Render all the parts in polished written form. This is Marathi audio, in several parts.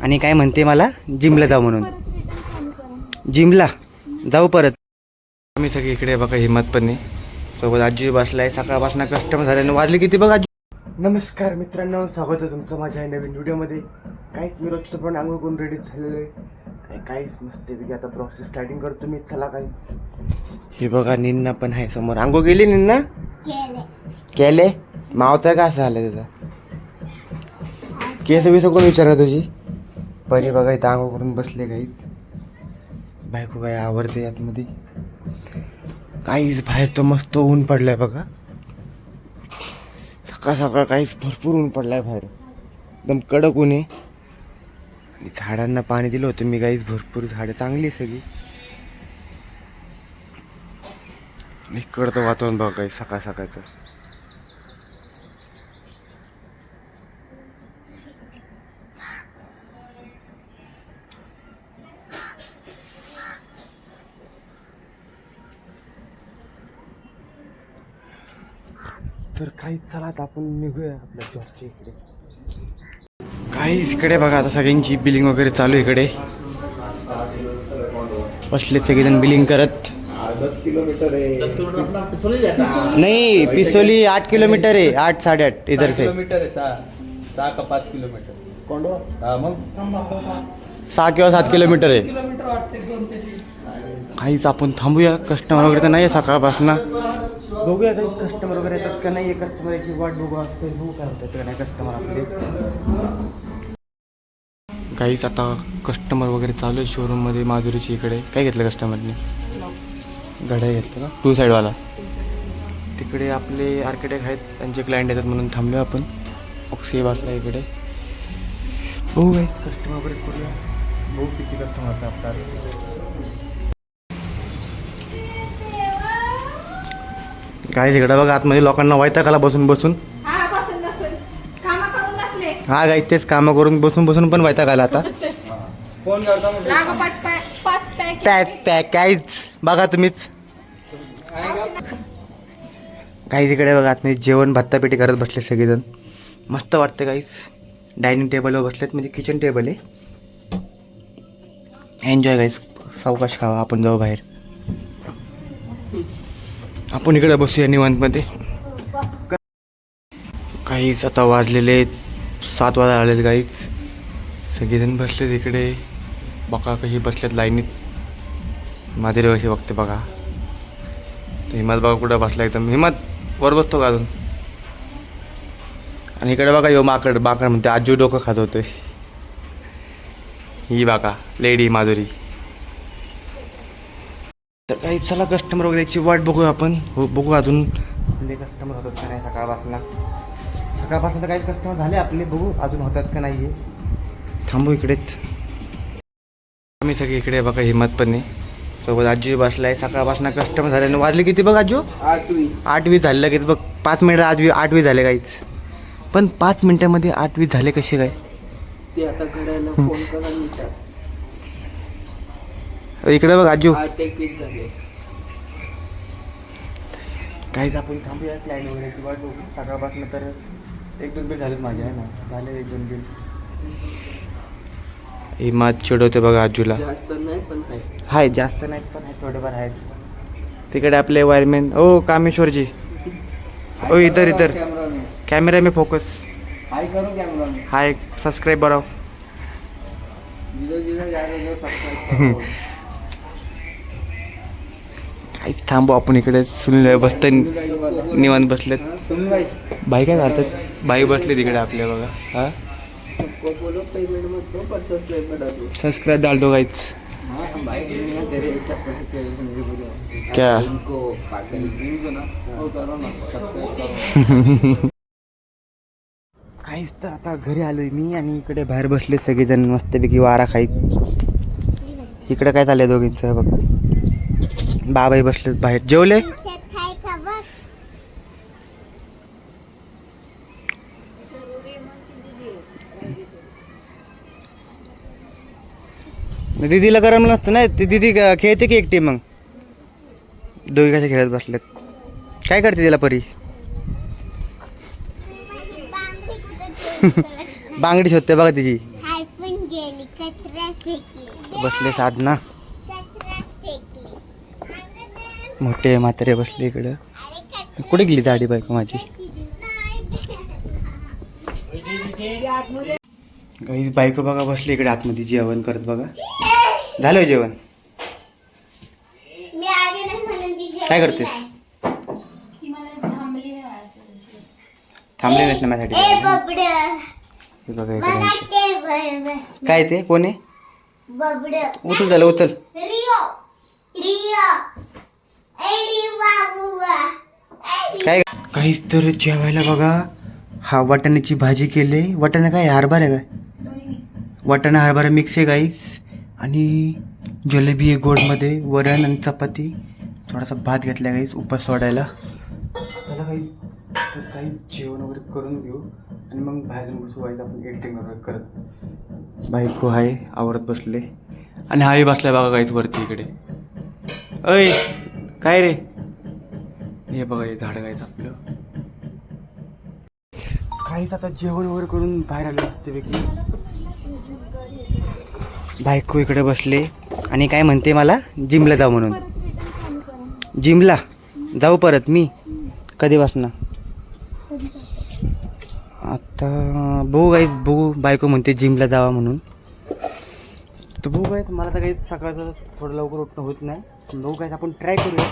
आणि काय म्हणते मला जिमला जाऊ म्हणून. जिमला जाऊ परत. आम्ही सगळे इकडे बघा हिम्मतपणे सोबत आजी बसलाय. सकाळपासून कस्टमर झाल्यानं वाजले किती बघा आजी. नमस्कार मित्रांनो, स्वागत आहे तुमचं माझ्या नवीन व्हिडिओमध्ये. काहीच मी रोजचं पण आंघोळ करून रेडी झालेलं आहे आणि काहीच मस्तपैकी आता प्रोसेस स्टार्टिंग करतो मी. चला काहीच. हे बघा निन्ना पण आहे समोर. आंघोळ गेली निन्ना? केले. मावतर का असं झालं तुझं? केस बिस कोण विचारलं तुझी? परी बघा इथं आंघोळ करून बसले. काहीच बायको काय आवडते आतमध्ये. काहीच बाहेर तो मस्त ऊन पडलाय बघा. सकाळ सकाळ काहीच भरपूर ऊन पडलाय बाहेर. एकदम कडक ऊन आहे. आणि झाडांना पाणी दिलं होतं मी. काहीच भरपूर झाडं चांगली आहे सगळी. इकडचं वातावरण बघा काही सकाळ सकाळचं. तर काहीच चला आता आपण निघूया आपल्या जॉबच्या इकडे. काहीच इकडे बघा आता सगळ्यांची बिलिंग वगैरे चालू इकडे. बसले सगळेजण बिलिंग करत. 10 किलोमीटर है. 10 किलोमीटर नहीं, पिसोली 8 किलोमीटर है. 8 8.5 इधर से. किलोमीटर है. 6 का 5 किलोमीटर. कोंडवा. हाँ मग 6 किंवा 7 किलोमीटर आहे. काहीच आपण थांबूया. कस्टमर वगैरे तर नाही आहे सकाळपासून. बघूया काहीच कस्टमर वगैरे येतात का नाही. कस्टमरची वाट बघू असते. बघू काय होतं का नाही कस्टमर आपले. काहीच आता कस्टमर वगैरे चालू आहे शोरूममध्ये माधुरीची. इकडे काय घेतलं कस्टमरने? गाड्या घेतलं का? 2 साईडवाला. तिकडे आपले आर्किटेक्ट आहेत, त्यांचे क्लायंट येतात म्हणून थांबलो आपण. ऑक्सी बसला इकडे. बघू काहीच कस्टमर वगैरे करूया. बघू किती कस्टमर होतं आपल्याला. काय तिकडं बघा आतमध्ये लोकांना वैतागाला बसून बसून. हा गाई तेच कामं करून बसून बसून पण वैताग आला आता. पॅक काहीच बघा तुम्हीच. काही तिकडे बघा आतमध्ये जेवण भत्तापेटी करत बसले सगळेजण. मस्त वाटतं काहीच. डायनिंग टेबलवर बसलेत म्हणजे किचन टेबल आहे. एन्जॉय काहीच. सावकाश खावा. आपण जाऊ बाहेर. आपण इकडे बसूया निवांतमध्ये. काहीच आता वाजलेले 7 वाजता आलेत. काहीच सगळेजण बसलेत इकडे. बघा कशी बसलेत लाईनीत. माधुरी कशी बघते बघा. हिम्मत बघा कुठं बसला एकदम. हिम्मत वर बसतो का अजून? आणि इकडे बघा यो माकड म्हणते आजू डोकं खात होते. ही बघा लेडी माधुरी. तर काही चला कस्टमर वगैरेची वाट बघूया आपण. हो बघू अजून आपले कस्टमर होतात का नाही. सकाळपासून तर काही कस्टमर झाले आपले. बघू अजून होतात का नाही. थांबू इकडेच. आम्ही सगळे इकडे बघा हिम्मतपणे सोबत आजी बसलाय. सकाळपासून कस्टमर झाल्यानं वाजले किती बघ आजू? 8:20 झालेलं किती बघ. 5 मिनिट 8:20 झाले काहीच. पण 5 मिनिटामध्ये 8:20 झाले कसे काय? ते आता घड्याला फोन करा विचार. इकडे बघ आजू. 8:21 झाले. काहीच आपण थांबूया. क्लायंट वगैरे वाट बघू. सकाळपासून तर 1-2 बिल झालेत माझे आहे ना. झाले 1-2 बिल. हिमात चिडवते बघा आजूला. जास्त नाही पण आहे. जास्त नाहीत पण आहे थोडेफार आहेत. तिकडे आपले वायरमॅन. ओ कामेश्वरजी. ओ इधर कॅमेरा में फोकस. हाय करो कॅमेरा में. हाय सब्सक्राइब बराव. काहीच थांबू आपण इकडे. सुनले बसते निवांत बसलेत. बाई काय करतात? बाई बसले तिकडे आपल्या बघा. हा सबको बोलो पेमेंट मत दो पर सब्सक्राइब कर दो. सब्सक्राइब डाल दो गाइस. हां भाई तेरे क्या इनको पागल को ना वो करो ना सब्सक्राइब करो. काहीच तर आता घरी आलोय मी आणि इकडे बाहेर बसले सगळेजण मस्तपैकी वारा खाईत. इकडे काय चाललंय दोघींचं बघ. बाबाही बसलेत बाहेर. जेवले? दीदीला गरम नसतं ना. ती दीदी खेळते की एकटी? मग दोघी कशा खेळत बसलेत. काय करते तिला परी? बांगडी शोधते बघा तिची. गेली कचरा फेकली बसले साधना, कचरा फेकली मोठे म्हातारे बसले इकडं. कुठे गेली दाढी बायको माझी? काही बायको बघा बसली इकडे आतमध्ये जेवण करत बघा. झालं हो जेवण? मी आगे नाही म्हणून ती काय करतेस? थांबले नाहीत ना माझ्यासाठी? ए बबड हे बघा मला इकडे. ते बरोबर काय ते कोण आहे? बबड उचल झालं उचल. रिओ रिओ ए रिओ बाबू काय काहीच तर जेवायला बघा. हा वाटाण्याची भाजी केली. वाटाणा काय हरभरा आहे काय? वाटाणा हरभरा मिक्स आहे गाईस. आणि जलेबी आहे गोडमध्ये, वरण आणि चपाती, थोडासा भात घेतला गाईस उपास सोडायला. चला काही तर काही जेवण वगैरे करून घेऊ आणि मग बाहेर जाऊन बसू व्हायचं आपण एडिटिंग वगैरे करत. बायको आहे आवरत बसले आणि हाही बसलाय बघा गाईस वरती इकडे. अय काय रे? हे बघा हे झाड गायचं आपलं. काहीच आता जेवण वगैरे करून बाहेर आले मस्तपैकी. बायको इकडे बसले आणि काय म्हणते मला जिमला जाऊ म्हणून. जिमला जाऊ परत मी कधी बसणार आता? बघू गाईच बघू. बायको म्हणते जिमला जावा म्हणून तर बघू गाईच. मला तर काही सकाळचं थोडं लवकर उठणं होत नाही. बघू गाईच आपण ट्राय करूया.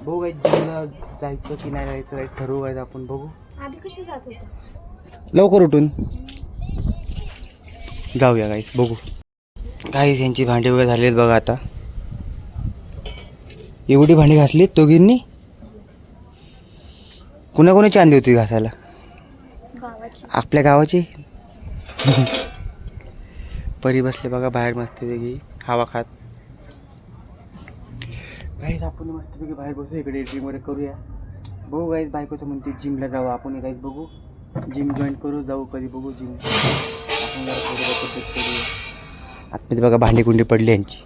बघू गाईच जिमला जायचं की नाही जायचं काही ठरवू गाईच आपण. बघू आधी कशी जात होता? लवकर उठून जाऊया गाईस. बघू गाईस यांची भांडी वगैरे झालेत बघा. आता एवढी भांडी घासली दोघींनी? कुणाकोणाची आणली होती घासायला? गावाची. आपल्या गावाची. परी बसले बघा बाहेर मस्तपैकी हवा खात. गाईस आपण मस्तपैकी बाहेर बसू इकडे एडिटिंग वगैरे करूया. बघू गाईस बायकोचं म्हणते जिमला जाऊ आपण. गाईस बघू जिम जॉईन करू जाऊ कधी बघू जिम. आपण करूया. आतमध्ये बघा भांडी कुंडी पडली यांची.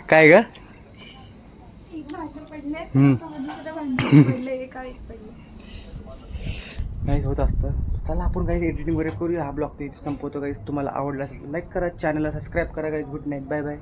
काय ग? काहीच होत असतं. चला आपण काही एडिटिंग वगैरे करूया. हा ब्लॉग ते संपवतो. काही तुम्हाला आवडला असेल लाईक करा, चॅनलला सबस्क्राईब करा. काही गुड नाईट, बाय बाय.